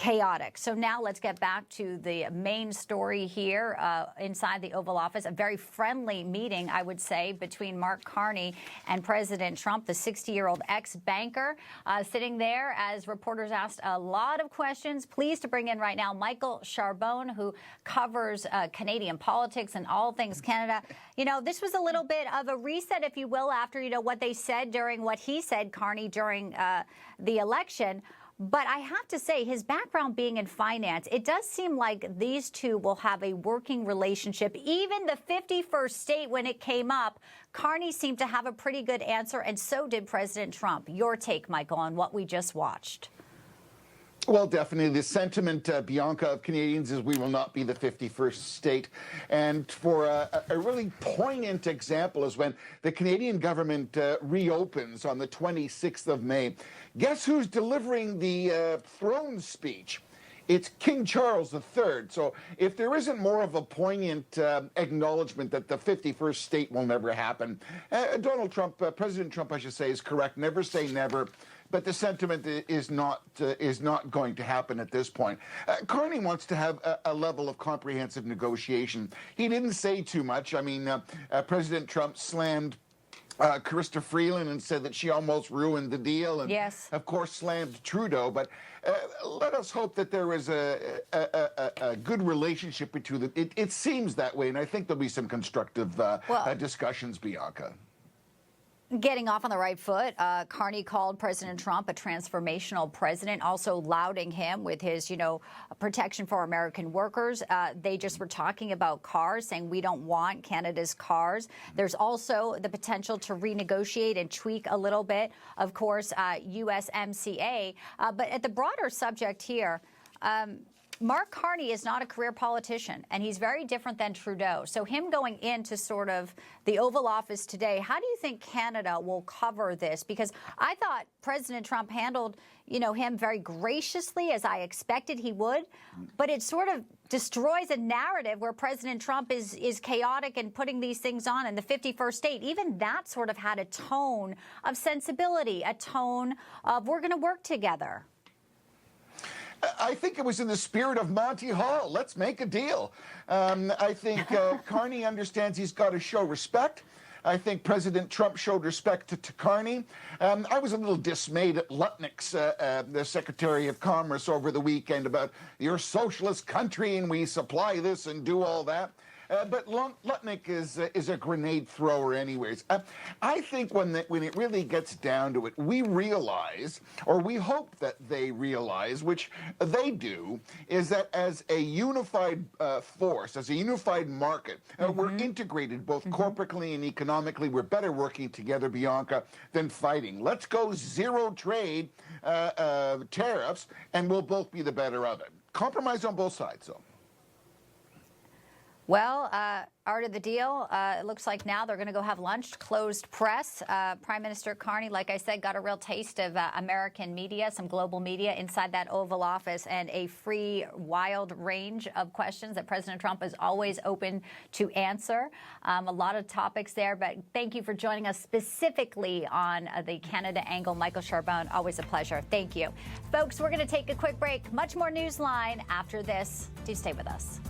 chaotic. So now let's get back to the main story here inside the Oval Office. A very friendly meeting, I would say, between Mark Carney and President Trump, the 60-year-old ex-banker, sitting there as reporters asked a lot of questions. Pleased to bring in right now Michael Charbonne, who covers Canadian politics and all things Canada. You know, this was a little bit of a reset, if you will, after, you know, what they said during what he said, Carney, during the election. But I have to say, his background being in finance, it does seem like these two will have a working relationship. Even the 51st state, when it came up, Carney seemed to have a pretty good answer, and so did President Trump. Your take, Michael, on what we just watched. Well, definitely. The sentiment, Bianca, of Canadians is we will not be the 51st state. And for a really poignant example is when the Canadian government reopens on the 26th of May. Guess who's delivering the throne speech? It's King Charles III. So if there isn't more of a poignant acknowledgement that the 51st state will never happen, Donald Trump, President Trump, I should say, is correct. Never say never. But the sentiment is not going to happen at this point. Carney wants to have a level of comprehensive negotiation. He didn't say too much. I mean, President Trump slammed Chrystia Freeland and said that she almost ruined the deal, and yes, of course slammed Trudeau. But let us hope that there is a good relationship between them. It seems that way, and I think there'll be some constructive discussions, Bianca. Getting off on the right foot, Carney called President Trump a transformational president, also lauding him with his, you know, protection for American workers. They just were talking about cars, saying we don't want Canada's cars. There's also the potential to renegotiate and tweak a little bit, of course, USMCA. But at the broader subject here, Mark Carney is not a career politician, and he's very different than Trudeau. So him going into sort of the Oval Office today, how do you think Canada will cover this? Because I thought President Trump handled, you know, him very graciously, as I expected he would. But it sort of destroys a narrative where President Trump is chaotic and putting these things on in the 51st state. Even that sort of had a tone of sensibility, a tone of we're going to work together. I think it was in the spirit of Monty Hall. Let's make a deal. I think Carney understands he's got to show respect. I think President Trump showed respect to Carney. I was a little dismayed at Lutnick's, the Secretary of Commerce, over the weekend about your socialist country and we supply this and do all that. But Lutnick is a grenade thrower anyways. I think when it really gets down to it, we realize, or we hope that they realize, which they do, is that as a unified force, as a unified market, we're integrated both corporately and economically. We're better working together, Bianca, than fighting. Let's go zero trade tariffs, and we'll both be the better of it. Compromise on both sides, though. Well, art of the deal, it looks like now they're going to go have lunch, closed press. Prime Minister Carney, like I said, got a real taste of American media, some global media inside that Oval Office, and a free, wild range of questions that President Trump is always open to answer. A lot of topics there, but thank you for joining us specifically on the Canada angle. Michael Charbonne, always a pleasure. Thank you. Folks, we're going to take a quick break. Much more Newsline after this. Do stay with us.